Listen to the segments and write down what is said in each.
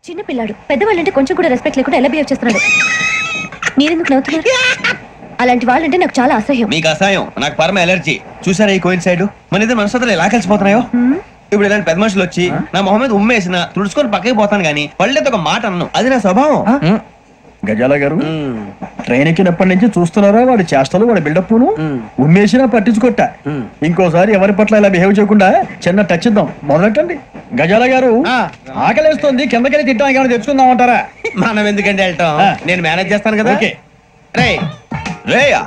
చిన్నపిల్లాడు, పెద్దవాళ్ళంటే కొంచెం కూడా రెస్పెక్ట్ లేకుండా ఎలా బిహేవ్ చేస్తున్నాడు. మీరెందుకు నవ్వుతున్నారు? అలాంటి వాళ్ళంటే నాకు చాలా అసహ్యం. మీకు అసహ్యం, నాకు పరమ ఎలర్జీ. చూసారా ఈ కోయిన్సైడ్? మన ఇద్దరు మనసులో ఎలా కలిసిపోతున్నాయో. ఇప్పుడు ఇలాంటి పెద్ద మనుషులు వచ్చి నా మొహం మీద ఉమ్మేసిన తుడుచుకొని పక్కకి పోతాను గానీ పళ్ళేతో ఒక మాట అన్నాను. అది నా స్వభావం. గజాల గారు ట్రైన్ ఎక్కినప్పటి నుంచి చూస్తున్నారా వాడి చేష్టలు, వాడి బిల్డప్ను. ఉమ్మేసినా పట్టించుకోట. ఇంకోసారి ఎవరి పట్ల ఇలా బిహేవ్ చేయకుండా చిన్న టచ్ ఇద్దాం. మొదలెట్టండి. గజాల గారు ఆకలేస్తోంది, కిందకెళ్ళి తిట్టడానికి ఏమైనా తెచ్చుకుందాం అంటారా? మనం ఎందుకంటే వెళ్తాం, నేను మేనేజ్ చేస్తాను కదా. రే రేయా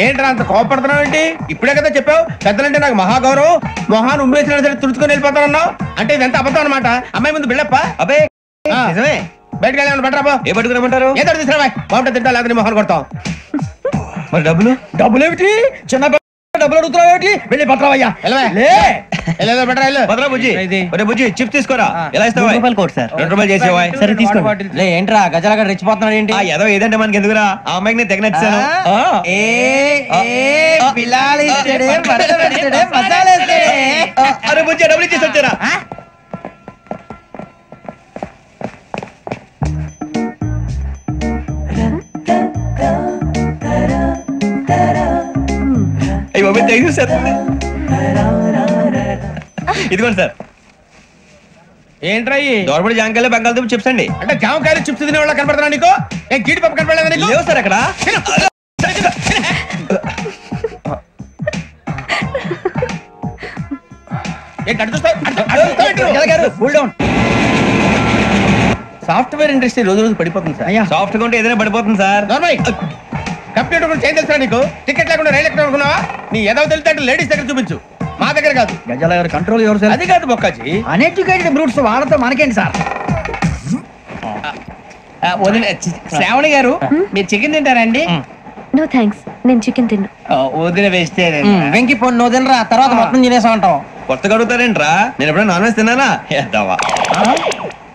ఏంట్రా అంత కోపడుతున్నావు ఏంటి? ఇప్పుడే కదా చెప్పావు పెద్దలంటే నాకు మహాగౌరవం, మొహాన్ని ఉమ్మేసిన సరే తుడుచుకొని వెళ్ళిపోతానన్నావు. అంటే ఇదంతా అబద్ధం అనమాట. అమ్మాయి ముందు బిల్డప్ప. అబ్బే నిజమే. బయటకు వెళ్ళి బట్రాబో. ఏ పట్టుకురమ్మంటారు? ఏదో తీసుకురా బాగుంటుంది తింటా, లేదా మొహాన్ని కొడతాం. మరి డబ్బులు? డబ్బులు ఏమిటి? చిన్న డబ్బులు అడుగుతున్నావు ఏమిటి? వెళ్ళి పట్టరావయ్యా. బట్రా భద్రా బుజ్జి, బుజ్జి చిప్స్ తీసుకోరా. ఎలా ఇస్తావా? ₹2 చేసేవా? సరే తీసుకోండి. ఏంట్రా గజాల గారు రెచ్చిపోతున్నాడు ఏంటి? ఏదో ఏదంటే మనకి ఎందుకురా, ఆ అమ్మాయికి నేను తెగ నచ్చాను. అరే బుజ్జి డబ్బులు ఇచ్చేసి వచ్చారా? ఇదిగోండి సార్. ఏంట్రా దోరబడి జాంకాయలు బంగాళదుంప చిప్స్ అండి. అంటే జామకాయలు చిప్స్ తినే వాళ్ళ కనపడుతున్నా నీకు? ఏం గీడి పప్పు కనపడలేదా నీకు? లేవు సార్ అక్కడ. సాఫ్ట్వేర్ ఇండస్ట్రీ రోజు రోజు పడిపోతుంది సార్. సాఫ్ట్ గా ఉంటే ఏదైనా పడిపోతుంది సార్. కంప్యూటర్ గురించి ఏం తెలుసా నీకు? టికెట్ లేకుండా రైలు ఎక్కడ అనుకున్నావా? నీ ఏదో తెలితే లేడీస్ దగ్గర చూపించు, మా దగ్గర కాదు. గజాల గారు కంట్రోల్ ఎవరు సార్? అది కాదు బొక్కాజీ, అన్ఎడ్యుకేటెడ్ బ్రూట్స్ వాళ్ళతో మనకేంటి సార్? శ్రావణి గారు మీరు చికెన్ తింటారండి? నో థ్యాంక్స్, నేను చికెన్ తిన్నా. వదిన వేస్తే వెంకి పొన్ను నువ్వు తినరా, తర్వాత మొత్తం తినేసా ఉంటాం. కొత్తగా అడుగుతారేంట్రా? నేను ఎప్పుడైనా నాన్ వెజ్ తిన్నానా? ఎద్దావా.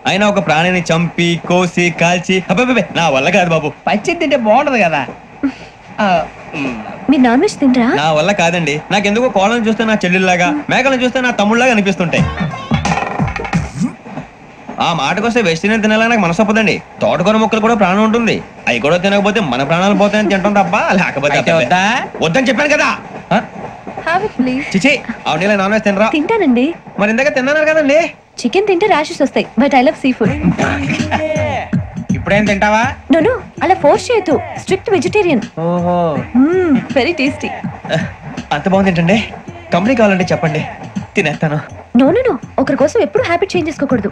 అయినా ఒక ప్రాణిని చంపి కోసి కాల్చి అబ్బాయి నా వల్ల కాదు బాబు. పచ్చి తింటే బాగుంటది కదా. మీరు నాన్ వెజ్ తినరా? నా వల్ల కాదండి. నాకెందుకో కోళ్ళని చూస్తే నా చెల్లెల్లాగా, మేకలను చూస్తే నా తమ్ముళ్ళలాగా అనిపిస్తుంటాయి. ఆ మాటకొస్తే వెజిటేరియన్ తినాలని నాకు మనసు ఒప్పదండి. తోటకూర మొక్కలు కూడా ప్రాణం ఉంటుంది. అవి కూడా తినకపోతే మన ప్రాణాలు పోతాయని తింటాం తప్ప లేకపోతే వద్దని చెప్పాను కదా. చిచి అవునీ నాన్ వెజ్ తినరా? తింటానండి. మరి ఇందాక తిన్నాను కదండి. చికెన్ తింటే ర్యాషెస్ వస్తాయి, but I love sea food. ఇప్పుడేం తింటావా? నో అలా ఫోర్స్ చేయొద్దు. Strict vegetarian. ఓహో, వెరీ టేస్టీ. అంత బాగుంది ఏంటండి? కంపెనీ కావాలంటే చెప్పండి, తినేస్తాను. నో ఒకరి కోసం ఎప్పుడు హ్యాబిట్ చేంజ్ చేసుకోకూడదు.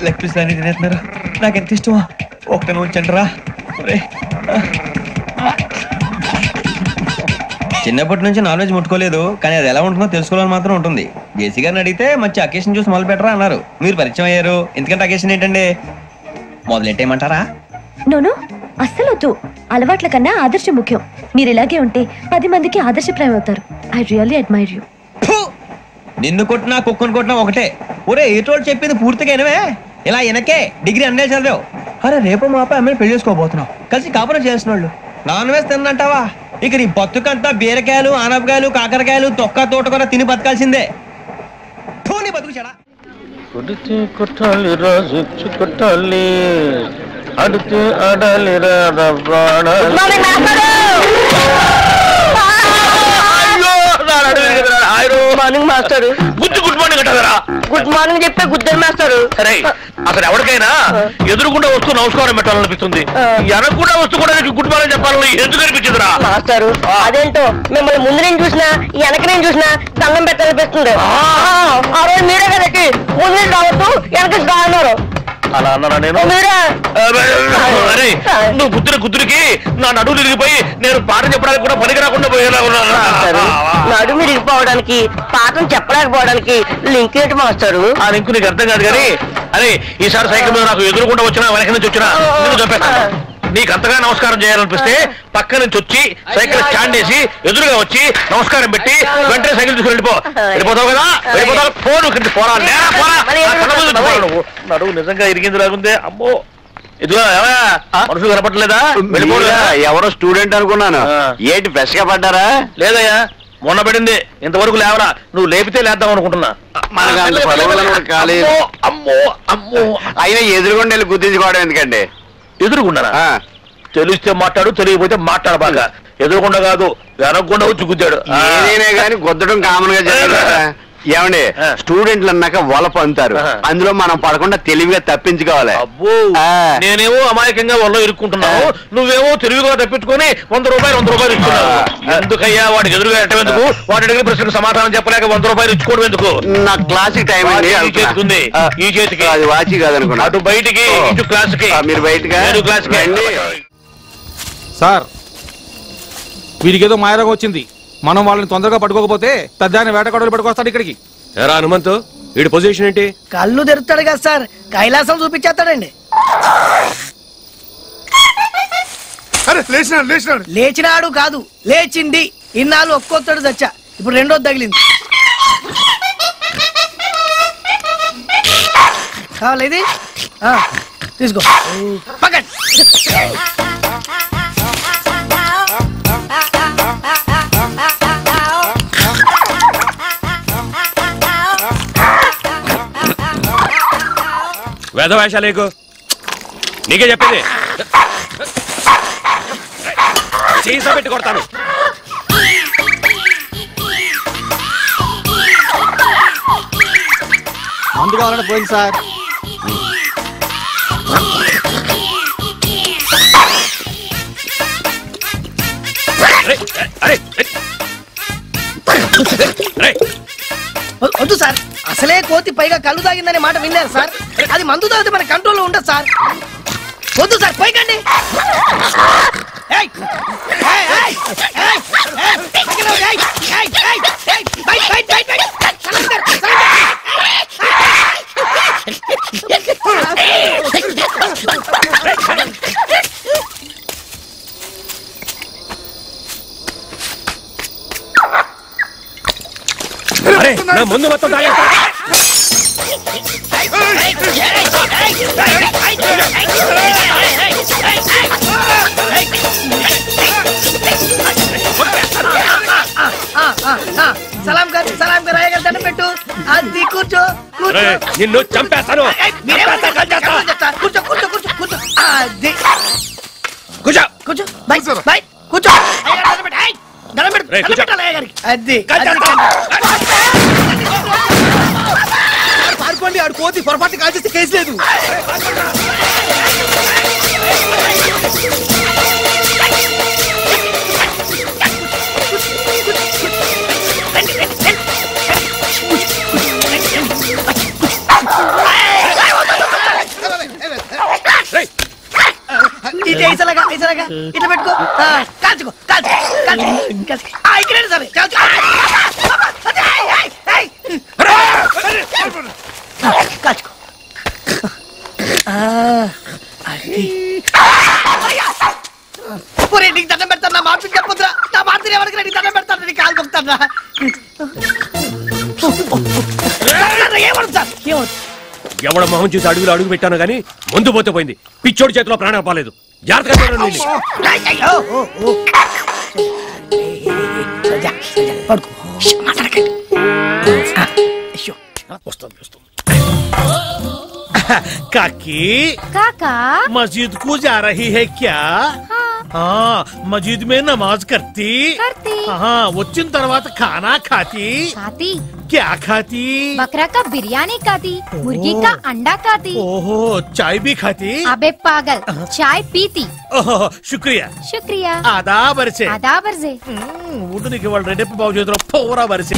లెగ్ పీస్ అన్ని తినేస్తున్నారు. నాకు ఎంత ఇష్టమో ఒకటే ఉంచండి రా. చిన్నప్పటి నుంచి నాన్ వెజ్ ముట్టుకోలేదు, కానీ అది ఎలా ఉంటుందో తెలుసుకోవాలని మాత్రం ఉంటుంది. జేసీ గారిని అడిగితే మంచి అకేషన్ చూసి మొదలు పెట్టరా అన్నారు. మీరు పరిచయం అయ్యారు, ఎందుకంటే అకేషన్ ఏంటండి? మొదలెట్టేయమంటారా? నో అస్సలు వద్దు. అలవాట్ల కన్నా ఆదర్శం ముఖ్యం. మీరు ఇలాగే ఉంటే 10 మందికి ఆదర్శప్రాయం అవుతారు. I really admire you. నిన్ను కొట్టినా కుక్కను కొట్టినా ఒకటే. ఒరే ఏటోళ్ళు చెప్పింది పూర్తిగా వినవే. ఇలా వెనకే డిగ్రీ అన్నే చదివావు. అరే రేపు మా అబ్బాయి అమ్మాయిని పెళ్లి చేసుకోబోతున్నావు, కలిసి కాపురం చేసిన వాళ్ళు. నాన్ వెజ్ తిన్నంటావా? ఇక నీ బతుకంతా బీరకాయలు, ఆనపకాయలు, కాకరకాయలు, తొక్క తోట కూడా తిని బతకాల్సిందే. నీ బతుకు చెడా. కొడితే కొట్టాలి రాజు కొట్టాలి, అడితే ఆడాలి మార్నింగ్ మాస్టర్. గుడ్ మార్నింగ్ అంటారా? గుడ్ మార్నింగ్ చెప్పే గుద్దరు మాస్టర్. సరే అసలు ఎవరికైనా ఎదురుకుండా వస్తూ నమస్కారం పెట్టాలనిపిస్తుంది, ఎనకుండా వస్తూ కూడా గుడ్ మార్నింగ్ చెప్పాలని ఎందుకు అనిపించదురా మాస్టర్? అదేంటో మిమ్మల్ని ముందు నేను చూసినా వెనక నేను చూసినా దండం పెట్టాలనిపిస్తుంది. ఆ రోజు మీరే కదండి ముందు నుంచి రావద్దు వెనక రాన్నారు. అలా అన్నారా నేను? అరే నువ్వు గుద్దురికి నా నడుము ఇరిగిపోయి నేను పాఠం చెప్పడానికి కూడా పనికి రాకుండా పోయేలా ఉన్నాను. నడుము ఇరిగిపోవడానికి పాఠం చెప్పలేకపోవడానికి లింక్ ఏంటి మాస్టారు? ఆ లింక్ నీకు అర్థం కాదు కానీ, అరే ఈసారి సైకిల్ మీద నాకు ఎదురుకుండా వచ్చినా వెనక నుంచి వచ్చినా నేను చంపేస్తాను. నీకు అంతగా నమస్కారం చేయాలనిపిస్తే పక్క నుంచి వచ్చి సైకిల్ స్టాండ్ వేసి ఎదురుగా వచ్చి నమస్కారం పెట్టి వెంటనే సైకిల్ తీసుకుని వెళ్ళిపోతావు కదా. వెళ్ళిపోతావు. ఫోన్ పోరా నడువు నిజంగా ఇరిగింది లాగుందే. అమ్మో ఇదిగో మనుషులు కనపడలేదా? వెళ్ళిపోలేదా? ఎవరో స్టూడెంట్ అనుకున్నాను. ఏంటి ఫ్రెష్ గా పడ్డారా? లేదయ్యా మొన్న పడింది, ఇంతవరకు లేవరా. నువ్వు లేపితే లేద్దాం అనుకుంటున్నా. అమ్మో అమ్మో అయినా ఎదురుగుండా వెళ్ళి గుర్తించుకోవడం ఎందుకండి? ఎదురుగుండా తెలిస్తే మాట్లాడు, తెలియకపోతే మాట్లాడు. బాగా ఎదురుకుండా కాదు వెనకుండా వచ్చి గుద్దాడు. ఏదైనా కానీ గుద్దడం కామన్ గా జరగదు. ఏమండి స్టూడెంట్లు అన్నాక వలప అంటారు, అందులో మనం పడకుండా తెలివిగా తప్పించుకోవాలి. అబ్బో నేనేమో అమాయకంగా వల్ల ఇరుక్కుంటున్నావు, నువ్వేమో తెలివిగా తప్పించుకొని 100 రూపాయలు ఇస్తున్నావు. ఎందుకయ్యా వాడికి ఎదురుగా ఎట్టేందుకు? వాటి అడిగిన ప్రశ్నకు సమాధానం చెప్పలేక 100 రూపాయలు ఇచ్చుకోవడం ఎందుకు? నా క్లాసిక్ టైం చేతికుంది. ఈ చేతికి అది వాచి కాదనుకున్నా. అటు బయటికి ఇటు క్లాస్కి. మీరు బయటగా క్లాస్కి రండి. సార్ వీడికి ఏదో మాయరోగం వచ్చింది. మనం వాళ్ళని తొందరగా పట్టుకోకపోతే పెద్ద వేటగాడులు పట్టుకొస్తాడు ఇక్కడికి. ఎరా హనుమంతు, వీడి పొజిషన్ ఏంటి? కళ్ళు తెరుతాడు కదా సార్, కైలాసం చూపించేస్తాడండి. లేచినాడు కాదు, లేచింది. ఇన్నాళ్ళు ఒక్కొత్తడు చచ్చా, ఇప్పుడు రెండోది తగిలింది. కావాలి ఇది తీసుకో. పక్కన వేదవేషాలేకు నీకే చెప్పేది. సీసా పెట్టి కొడతాను. మందు కావాలంటే పోయింది సార్. వద్దు సార్, అసలే కోతి పైగా కళ్ళు తాగిందనే మాట విన్నారు సార్. అది మందు తాగితే మన కంట్రోల్లో ఉండదు సార్. వద్దు సార్, పోయికండి. ముందు మొత్తం తాగేస్తా. సలాం గారు అయ్యగారు దండం పెట్టు. అది కూర్చో. నిన్ను చంపేస్తాను. కూర్చో కూర్చో కూర్చో కూర్చో. అది కూర్చో కూర్చో. బై బై కూర్చో. దండం పెట్టాలి అయ్యగారికి. అది పారిపోండి. ఆడు కోతి పొరపాటు కాల్చేస్తే కేసు లేదు. ఇట్లా పెట్టుకో. కాల్చుకో ఇక్కడ సరే. కాల్చుకో. నీకు దండం పెడతాను. నా మాట చెప్పొద్దురా. నా మాట ఎవరికి నీకు దండం పెడతాను. నీకు కాలు పొక్కుతాను. ఏమవుతుంది సార్? ఏమవుతుంది? ఎవడ మొహం చూసి అడుగులు అడుగు పెట్టాను గానీ ముందు పోతే పోయింది. పిచ్చోడి చేతిలో ప్రాణం పాలేదు. జాగ్రత్తగా काकी काका मस्जिद को जा रही है क्या? हाँ मस्जिद में नमाज करती हाँ వచ్చిన తర్వాత खाना खाती क्या खाती? बकरा का बिरयानी खाती, मुर्गी का अंडा खाती। ओहो चाय भी खाती? अबे पागल, चाय पीती। ओहो शुक्रिया शुक्रिया। आधा बरसे आधा बरसे ऊँटనికి వాళ్ళు రెడెప్పు బాగు చేతులు పోరా బరిసే.